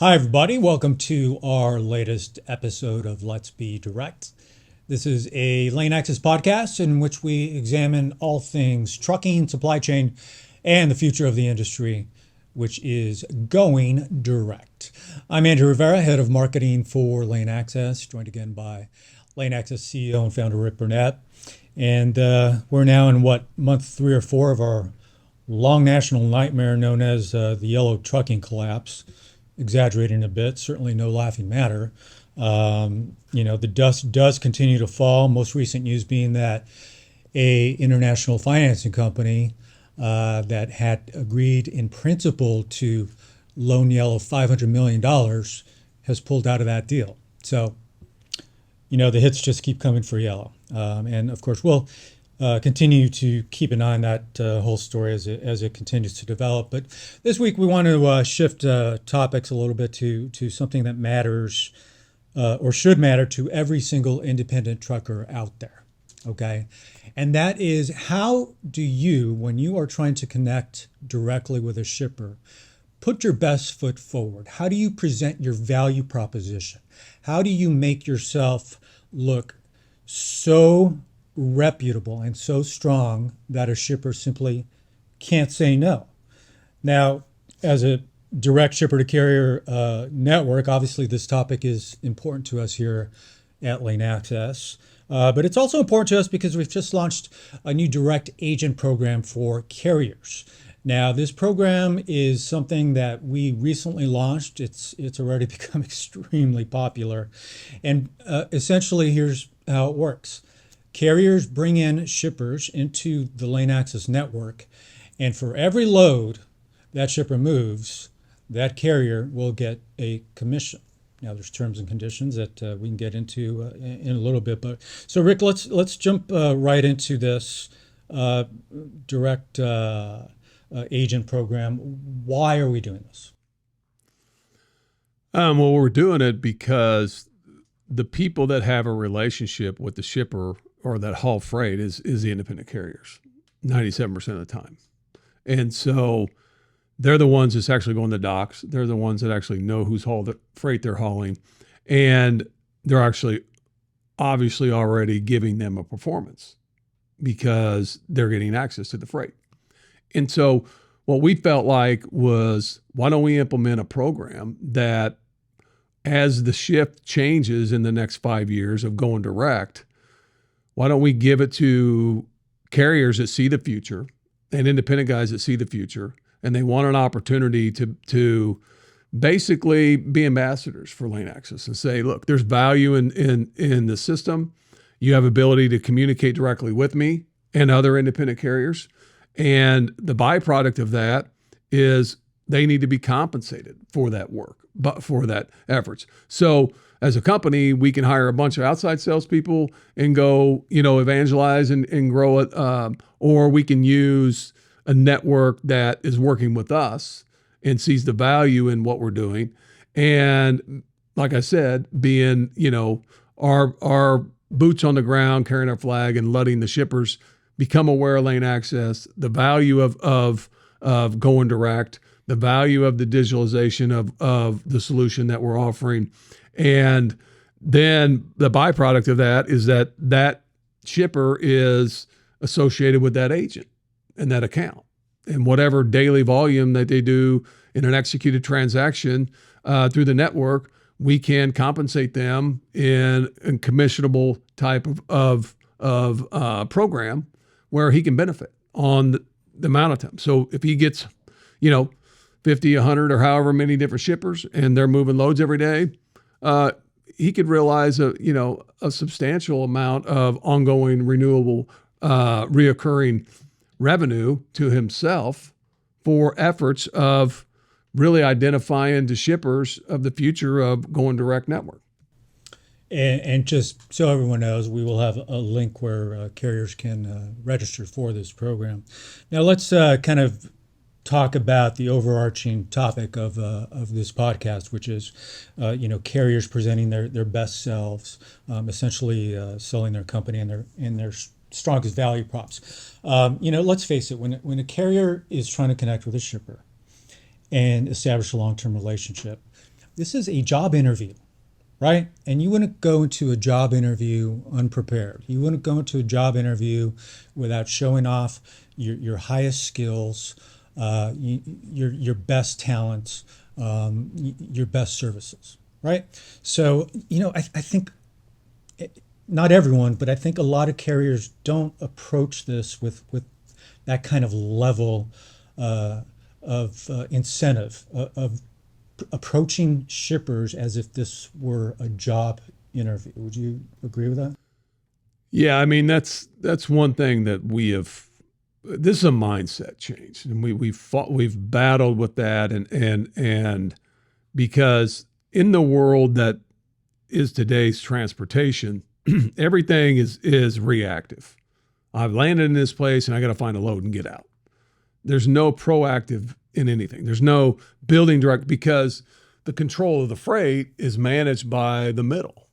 Hi, everybody. Welcome to our latest episode of Let's Be Direct. This is a LaneAxis podcast in which we examine all things trucking, supply chain, and the future of the industry, which is going direct. I'm Andrew Rivera, head of marketing for LaneAxis, joined again by LaneAxis CEO and founder Rick Burnett. And we're now in month 3 or 4 of our long national nightmare known as the yellow trucking collapse. Exaggerating a bit, certainly no laughing matter. The dust does continue to fall. Most recent news being that a international financing company that had agreed in principle to loan Yellow $500 million has pulled out of that deal. So, the hits just keep coming for Yellow. And of course, we'll continue to keep an eye on that whole story as it continues to develop. But this week we want to shift topics a little bit to something that matters or should matter to every single independent trucker out there. Okay, and that is, how do you, when you are trying to connect directly with a shipper, put your best foot forward? How do you present your value proposition? How do you make yourself look so reputable and so strong that a shipper simply can't say no? Now, as a direct shipper to carrier network, obviously this topic is important to us here at LaneAxis, but it's also important to us because we've just launched a new direct agent program for carriers. Now, this program is something that we recently launched. It's already become extremely popular, and essentially here's how it works. Carriers bring in shippers into the LaneAxis network, and for every load that shipper moves, that carrier will get a commission. Now, there's terms and conditions that we can get into in a little bit. But so, Rick, let's jump right into this direct agent program. Why are we doing this? Well, we're doing it because the people that have a relationship with the shipper or that haul freight is the independent carriers, 97% of the time. And so they're the ones that's actually going to the docks. They're the ones that actually know whose freight they're hauling. And they're actually obviously already giving them a performance because they're getting access to the freight. And so what we felt like was, why don't we implement a program that, as the shift changes in the next 5 years of going direct, why don't we give it to carriers that see the future and independent guys that see the future, and they want an opportunity to basically be ambassadors for LaneAxis and say, look, there's value in the system. You have ability to communicate directly with me and other independent carriers. And the byproduct of that is they need to be compensated for that work, but for that efforts. So as a company, we can hire a bunch of outside salespeople and go, evangelize and grow it. Or we can use a network that is working with us and sees the value in what we're doing. And like I said, being, our boots on the ground, carrying our flag and letting the shippers become aware of LaneAxis, the value of going direct, the value of the digitalization of the solution that we're offering. And then the byproduct of that is that shipper is associated with that agent and that account. And whatever daily volume that they do in an executed transaction through the network, we can compensate them in a commissionable type of program where he can benefit on the amount of time. So if he gets, 50, 100, or however many different shippers, and they're moving loads every day, he could realize a substantial amount of ongoing, renewable, reoccurring revenue to himself for efforts of really identifying the shippers of the future of going direct network. And just so everyone knows, we will have a link where carriers can register for this program. Now let's kind of talk about the overarching topic of this podcast, which is, carriers presenting their best selves, essentially selling their company and their strongest value props. Let's face it, when a carrier is trying to connect with a shipper and establish a long-term relationship, this is a job interview, right? And you wouldn't go into a job interview unprepared. You wouldn't go into a job interview without showing off your highest skills, your best talents, your best services, right? So, I think not everyone, but I think a lot of carriers don't approach this with that kind of level of incentive, of approaching shippers as if this were a job interview. Would you agree with that? Yeah, I mean that's one thing that we have. This is a mindset change, and we've battled with that, and because in the world that is today's transportation, everything is reactive. I've landed in this place and I got to find a load and get out. There's no proactive in anything. There's no building direct because the control of the freight is managed by the middle.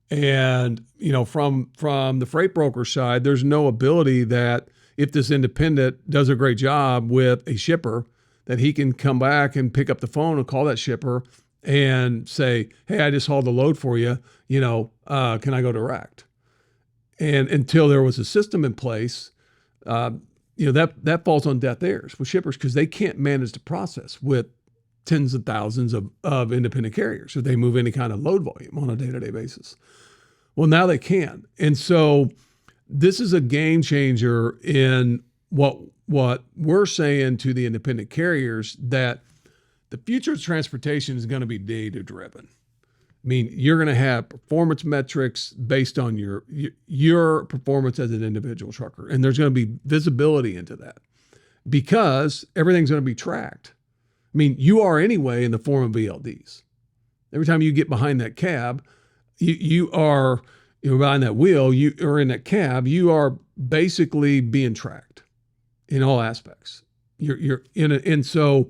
And, from the freight broker side, there's no ability that if this independent does a great job with a shipper, that he can come back and pick up the phone and call that shipper and say, hey, I just hauled the load for you. Can I go direct? And until there was a system in place, that falls on deaf ears with shippers because they can't manage the process with tens of thousands of independent carriers if they move any kind of load volume on a day-to-day basis. Well, now they can. And so this is a game changer in what we're saying to the independent carriers, that the future of transportation is going to be data-driven. I mean, you're going to have performance metrics based on your performance as an individual trucker. And there's going to be visibility into that because everything's going to be tracked. I mean, you are anyway in the form of VLDs. Every time you get behind that cab, you are behind that wheel, you are in that cab, you are basically being tracked in all aspects. You're in it. And so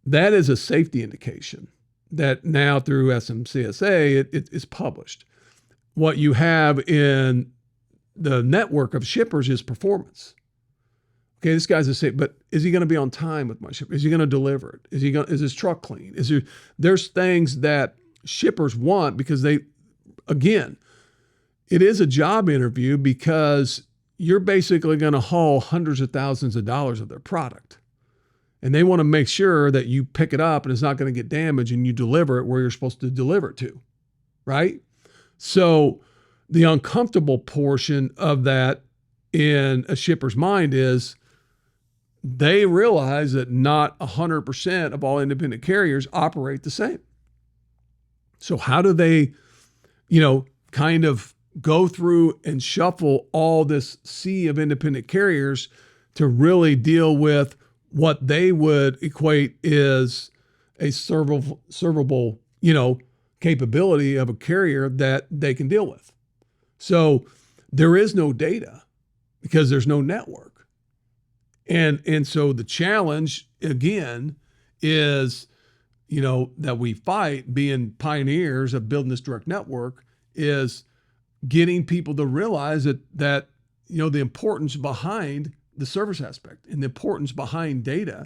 that is a safety indication that now through SMCSA, it is published. What you have in the network of shippers is performance. Okay, this guy's a safe, but is he going to be on time with my shipper? Is he going to deliver it? Is his truck clean? There's things that shippers want because again, it is a job interview because you're basically going to haul hundreds of thousands of dollars of their product. And they want to make sure that you pick it up and it's not going to get damaged and you deliver it where you're supposed to deliver it to, right? So the uncomfortable portion of that in a shipper's mind is they realize that not 100% of all independent carriers operate the same. So how do they, kind of go through and shuffle all this sea of independent carriers to really deal with what they would equate is a servable, capability of a carrier that they can deal with. So there is no data because there's no network. And so the challenge again is, that we fight being pioneers of building this direct network is getting people to realize that the importance behind the service aspect and the importance behind data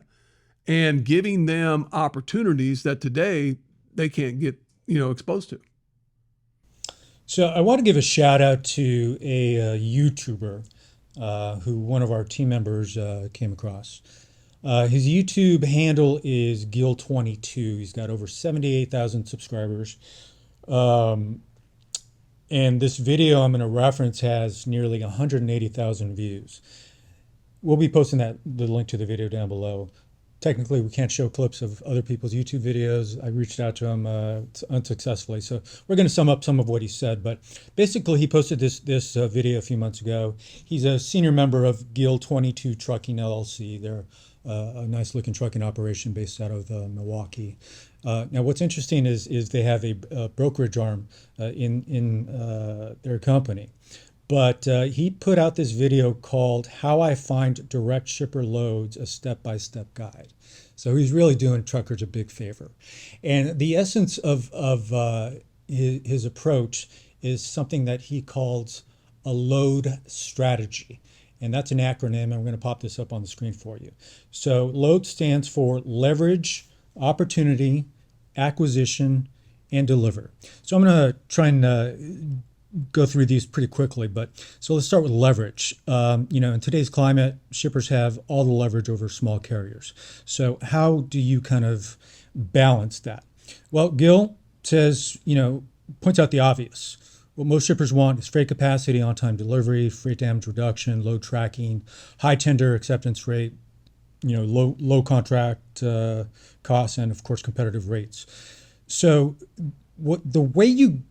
and giving them opportunities that today they can't get, exposed to. So I want to give a shout out to a YouTuber who one of our team members came across. His YouTube handle is Gil22. He's got over 78,000 subscribers. And this video I'm going to reference has nearly 180,000 views. We'll be posting the link to the video down below. Technically, we can't show clips of other people's YouTube videos. I reached out to him unsuccessfully. So we're going to sum up some of what he said. But basically, he posted this video a few months ago. He's a senior member of Gil22 Trucking LLC. They're a nice-looking trucking operation based out of Milwaukee. Now, what's interesting is they have a brokerage arm in their company. But he put out this video called How I Find Direct Shipper Loads, a Step-by-Step Guide. So he's really doing truckers a big favor. And the essence of his approach is something that he calls a load strategy. And that's an acronym, and we're going to pop this up on the screen for you. So LOAD stands for leverage, opportunity, acquisition, and deliver. So I'm going to try and go through these pretty quickly, but so let's start with leverage. In today's climate, shippers have all the leverage over small carriers. So how do you kind of balance that? Well, Gil says, points out the obvious. What most shippers want is freight capacity, on-time delivery, freight damage reduction, load tracking, high tender acceptance rate, low contract costs, and of course competitive rates. So the way you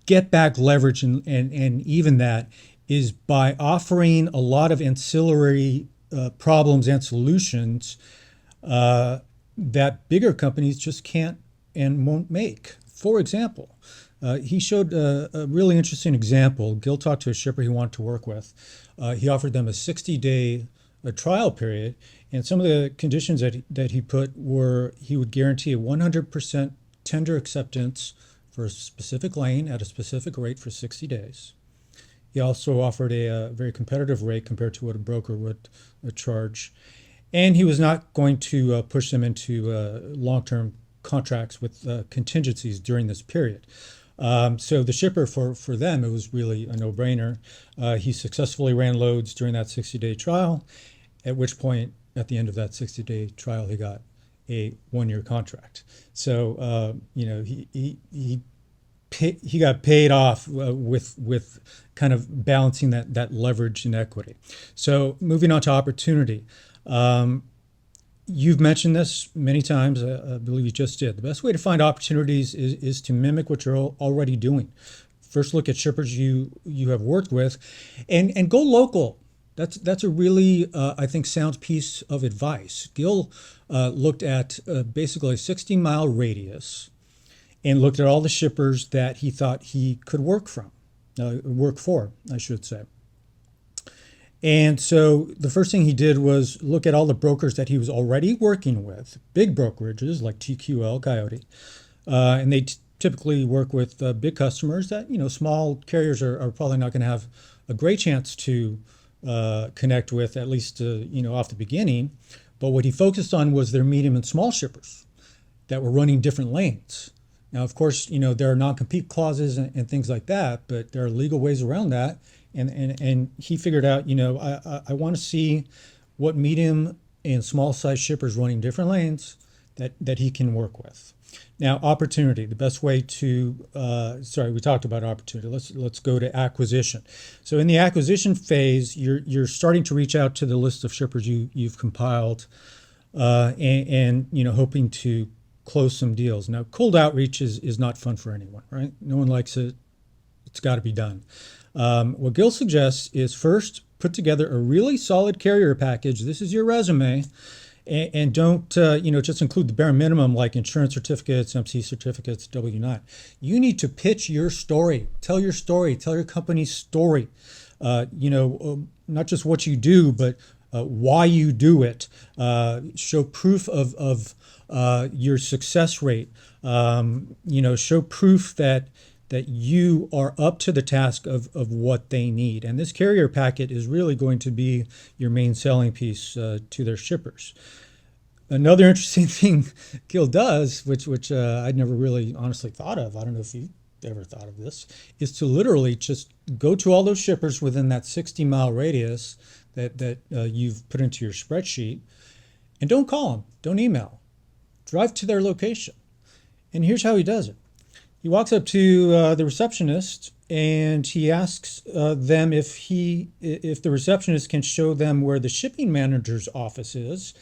get back leverage and even that is by offering a lot of ancillary problems and solutions that bigger companies just can't and won't make. For example, he showed a really interesting example. Gil talked to a shipper he wanted to work with. He offered them a 60-day trial period, and some of the conditions that he put were he would guarantee a 100% tender acceptance for a specific lane at a specific rate for 60 days. He also offered a very competitive rate compared to what a broker would charge. And he was not going to push them into long-term contracts with contingencies during this period. So the shipper, for them, it was really a no-brainer. He successfully ran loads during that 60-day trial, at which point, at the end of that 60-day trial, he got a 1-year contract. So he got paid off with kind of balancing that leverage and equity. So moving on to opportunity. You've mentioned this many times. I believe you just did. The best way to find opportunities is to mimic what you're already doing. First, look at shippers you have worked with, and go local. That's a really I think sound piece of advice. Gil looked at basically a 60-mile radius and looked at all the shippers that he thought he could work for, I should say. And so the first thing he did was look at all the brokers that he was already working with, big brokerages like TQL, Coyote, and they typically work with big customers that, small carriers are probably not going to have a great chance to connect with, at least, off the beginning. But what he focused on was their medium and small shippers that were running different lanes. Now, of course, there are non-compete clauses and things like that, but there are legal ways around that. And he figured out, I want to see what medium and small size shippers running different lanes that he can work with. Now, opportunity, the best way to, we talked about opportunity. Let's go to acquisition. So in the acquisition phase, you're starting to reach out to the list of shippers you've compiled and hoping to close some deals. Now, cold outreach is not fun for anyone, right? No one likes it. It's got to be done. What Gil suggests is first put together a really solid carrier package. This is your resume, and don't just include the bare minimum like insurance certificates, MC certificates, W-9. You need to pitch your story. Tell your story. Tell your company's story. Not just what you do, but why you do it. Show proof of your success rate. Show proof that you are up to the task of what they need. And this carrier packet is really going to be your main selling piece to their shippers. Another interesting thing Gil does, which I'd never really honestly thought of, I don't know if you ever thought of this, is to literally just go to all those shippers within that 60-mile radius that you've put into your spreadsheet, and don't call them, don't email. Drive to their location. And here's how he does it. He walks up to the receptionist and he asks them if the receptionist can show them where the shipping manager's office is.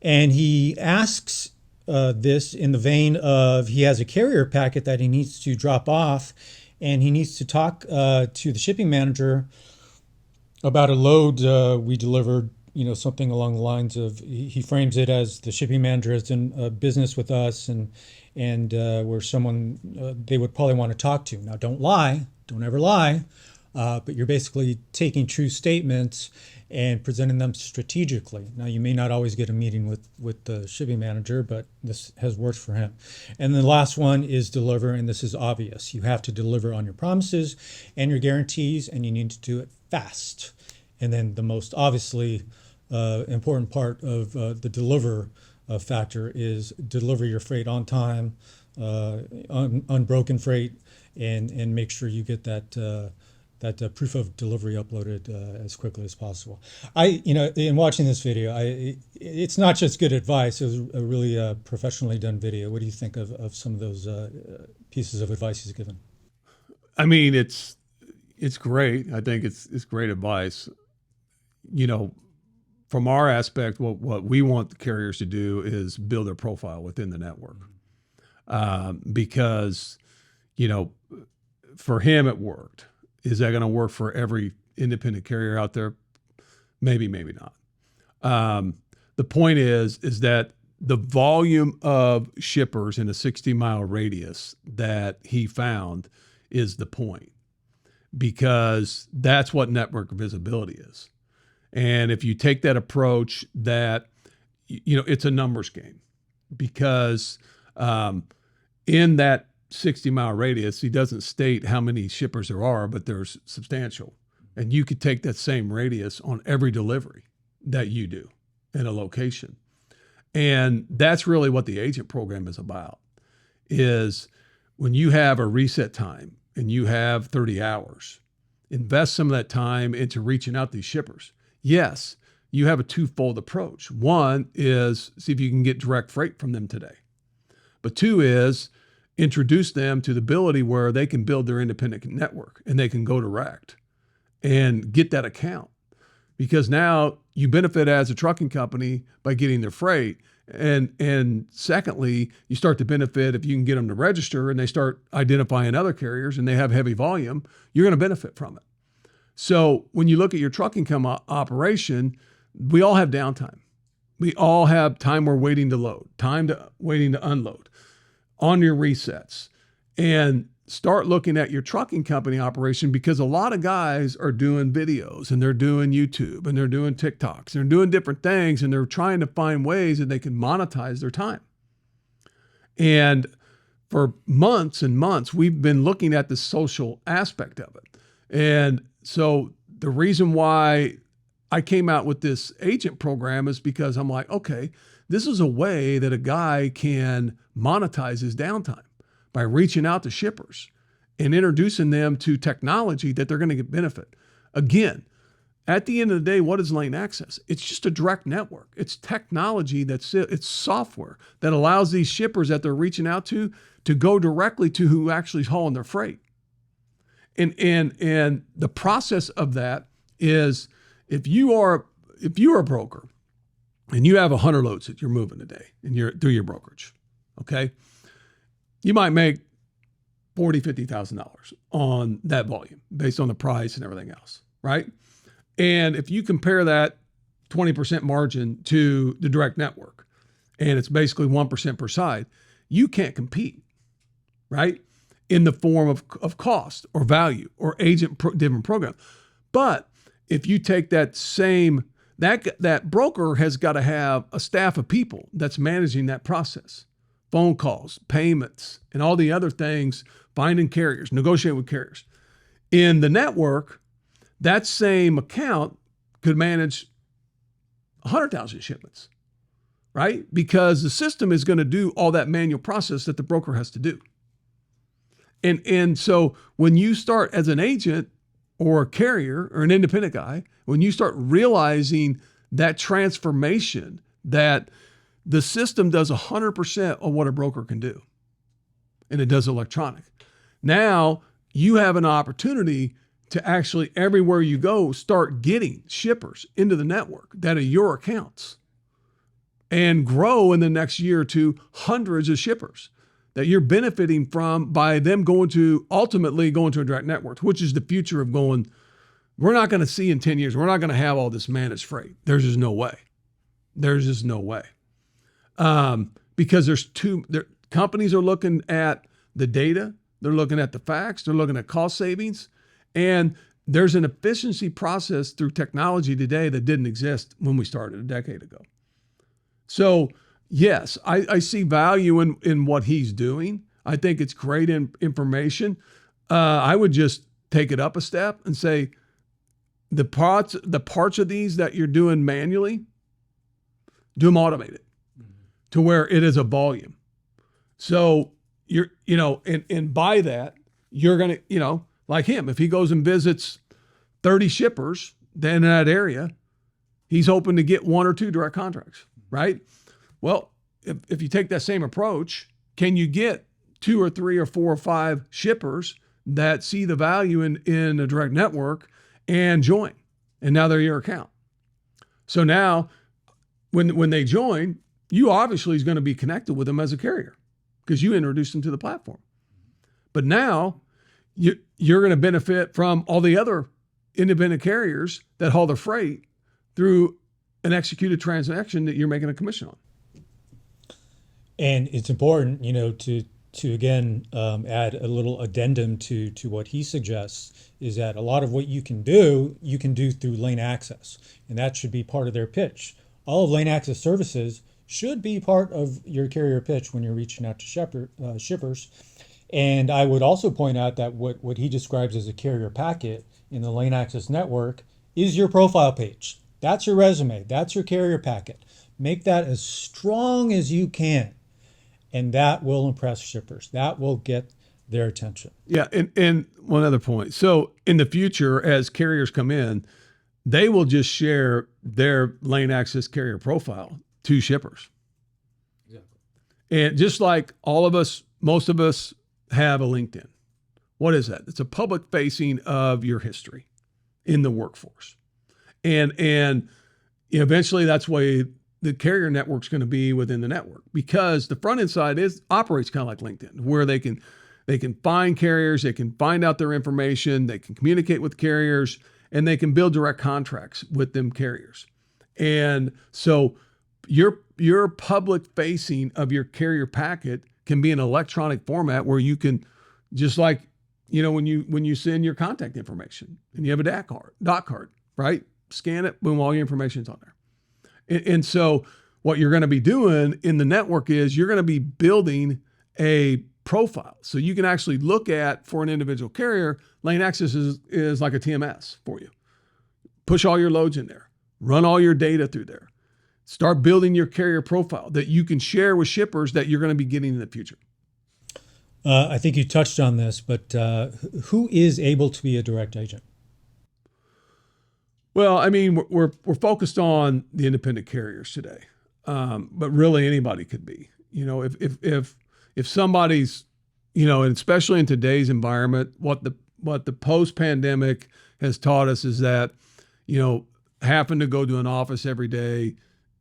And he asks this in the vein of he has a carrier packet that he needs to drop off, and he needs to talk to the shipping manager about a load we delivered, something along the lines of, he frames it as the shipping manager has done business with us and we're someone they would probably want to talk to. Now, don't lie, don't ever lie, but you're basically taking true statements and presenting them strategically. Now, you may not always get a meeting with the shipping manager, but this has worked for him. And the last one is deliver, and this is obvious. You have to deliver on your promises and your guarantees, and you need to do it fast. And then the most obviously important part of the deliver factor is deliver your freight on time, unbroken freight, and make sure you get that proof of delivery uploaded as quickly as possible. In watching this video, it's not just good advice. It was a really professionally done video. What do you think of some of those pieces of advice he's given? I mean, it's great. I think it's great advice. From our aspect, what we want the carriers to do is build their profile within the network, because for him it worked. Is that going to work for every independent carrier out there? Maybe not. The point is that the volume of shippers in a 60-mile radius that he found is the point, because that's what network visibility is. And if you take that approach, that it's a numbers game, because in that 60-mile radius, he doesn't state how many shippers there are, but there's substantial. And you could take that same radius on every delivery that you do in a location. And that's really what the agent program is about, is when you have a reset time and you have 30 hours, invest some of that time into reaching out to these shippers. Yes, you have a twofold approach. One is see if you can get direct freight from them today. But two is introduce them to the ability where they can build their independent network and they can go direct and get that account. Because now you benefit as a trucking company by getting their freight. And secondly, you start to benefit if you can get them to register and they start identifying other carriers and they have heavy volume, you're going to benefit from it. So when you look at your trucking operation, we all have downtime. We all have time we're waiting to load, waiting to unload on your resets, and start looking at your trucking company operation, because a lot of guys are doing videos and they're doing YouTube and they're doing TikToks and they're doing different things, and they're trying to find ways that they can monetize their time. And for months and months, we've been looking at the social aspect of it. And so the reason why I came out with this agent program is because I'm like, okay, this is a way that a guy can monetize his downtime by reaching out to shippers and introducing them to technology that they're going to get benefit. Again, at the end of the day, what is LaneAxis? It's just a direct network. It's technology it's software that allows these shippers that they're reaching out to go directly to who actually is hauling their freight. And the process of that is if you are a broker and you have 100 loads that you're moving a day and you're through your brokerage, okay, you might make $40,000, $50,000 on that volume based on the price and everything else, right? And if you compare that 20% margin to the direct network, and it's basically 1% per side, you can't compete, right? In the form of cost or value or different program. But if you take that same, that broker has got to have a staff of people that's managing that process, phone calls, payments, and all the other things, finding carriers, negotiating with carriers. In the network, that same account could manage 100,000 shipments, right? Because the system is going to do all that manual process that the broker has to do. And so when you start as an agent or a carrier or an independent guy, when you start realizing that transformation, that the system does 100% of what a broker can do, and it does electronic. Now you have an opportunity to actually, everywhere you go, start getting shippers into the network that are your accounts and grow in the next year or two hundreds of shippers that you're benefiting from by them ultimately going to a direct network, which is the future of going. We're not going to see in 10 years, we're not going to have all this managed freight. There's just no way. There's just no way. Because companies are looking at the data, they're looking at the facts, they're looking at cost savings, and there's an efficiency process through technology today that didn't exist when we started a decade ago. So yes, I see value in what he's doing. I think it's great information. I would just take it up a step and say the parts of these that you're doing manually, do them automated. to where it is a volume. So and by that, you're going to, like him, if he goes and visits 30 shippers then in that area, he's hoping to get 1 or 2 direct contracts, right? Well, if you take that same approach, can you get 2 or 3 or 4 or 5 shippers that see the value in a direct network and join? And now they're your account. So now when they join, you obviously is going to be connected with them as a carrier because you introduced them to the platform. But now you're going to benefit from all the other independent carriers that haul the freight through an executed transaction that you're making a commission on. And it's important, to again add a little addendum to what he suggests is that a lot of what you can do through LaneAxis, and that should be part of their pitch. All of LaneAxis services should be part of your carrier pitch when you're reaching out to shippers. And I would also point out that what he describes as a carrier packet in the LaneAxis network is your profile page. That's your resume. That's your carrier packet. Make that as strong as you can. And that will impress shippers. That will get their attention. Yeah, and one other point. So in the future, as carriers come in, they will just share their LaneAxis carrier profile to shippers. Exactly. And just like all of us, most of us have a LinkedIn. What is that? It's a public facing of your history in the workforce. And eventually that's why the carrier network's going to be within the network, because the front end side operates kind of like LinkedIn, where they can find carriers, they can find out their information, they can communicate with carriers, and they can build direct contracts with them carriers. And so your public facing of your carrier packet can be an electronic format where you can, just like, when you send your contact information and you have a dot card, right? Scan it, boom, all your information's on there. And so what you're going to be doing in the network is you're going to be building a profile. So you can actually look at, for an individual carrier, LaneAxis is like a TMS for you. Push all your loads in there. Run all your data through there. Start building your carrier profile that you can share with shippers that you're going to be getting in the future. I think you touched on this, but who is able to be a direct agent? Well, I mean, we're focused on the independent carriers today, but really anybody could be. If somebody's, and especially in today's environment, what the post-pandemic has taught us is that, having to go to an office every day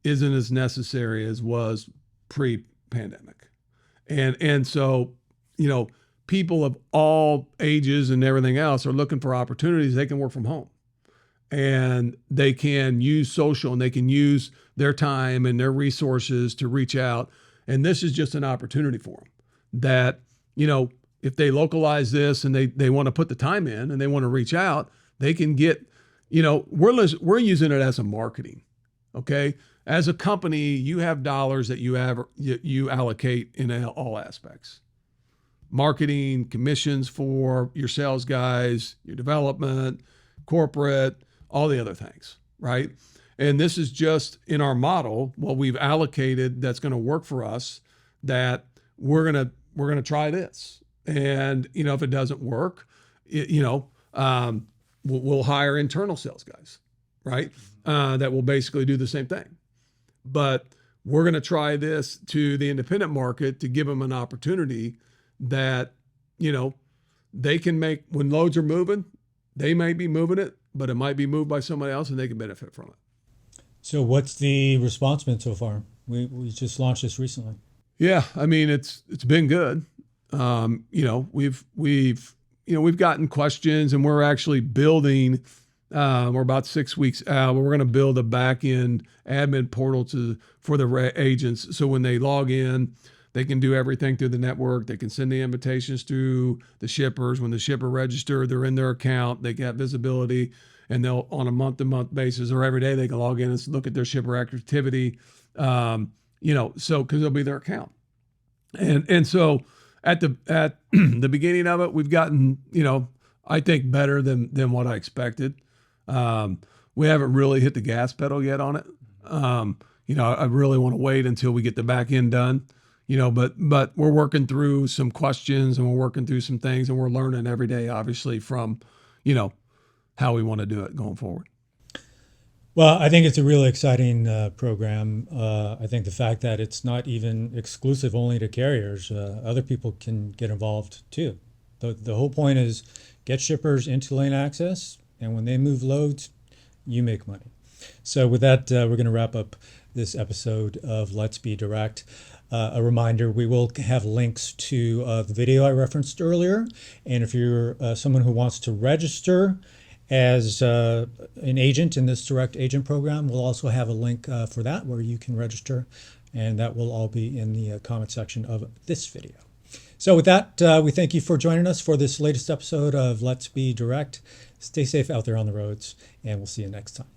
isn't as necessary as was pre-pandemic, and so people of all ages and everything else are looking for opportunities. They can work from home. And they can use social and they can use their time and their resources to reach out. And this is just an opportunity for them that, if they localize this and they want to put the time in and they want to reach out, they can get, we're using it as a marketing. Okay. As a company, you have dollars that you allocate in all aspects. Marketing, commissions for your sales guys, your development, corporate, all the other things, right? And this is just in our model, what we've allocated that's going to work for us, that we're going to try this. And, if it doesn't work, we'll hire internal sales guys, right? That will basically do the same thing. But we're going to try this to the independent market to give them an opportunity that, they can make, when loads are moving, they may be moving it, but it might be moved by somebody else and they can benefit from it. So what's the response been so far? We just launched this recently. Yeah, I mean, it's been good. We've gotten questions, and we're actually building, we're about 6 weeks out, but we're going to build a back-end admin portal for the agents. So when they log in, they can do everything through the network. They can send the invitations to the shippers. When the shipper register, they're in their account. They get visibility, and they'll, on a month-to-month basis or every day, they can log in and look at their shipper activity. So because it'll be their account. And so at the beginning of it, we've gotten, I think better than what I expected. We haven't really hit the gas pedal yet on it. I really want to wait until we get the back end done. But we're working through some questions and we're working through some things and we're learning every day, obviously, from, how we want to do it going forward. Well, I think it's a really exciting program. I think the fact that it's not even exclusive only to carriers, other people can get involved too. The whole point is get shippers into LaneAxis, and when they move loads, you make money. So with that, we're going to wrap up this episode of Let's Be Direct. A reminder, we will have links to the video I referenced earlier. And if you're someone who wants to register as an agent in this direct agent program, we'll also have a link for that where you can register. And that will all be in the comment section of this video. So with that, we thank you for joining us for this latest episode of Let's Be Direct. Stay safe out there on the roads, and we'll see you next time.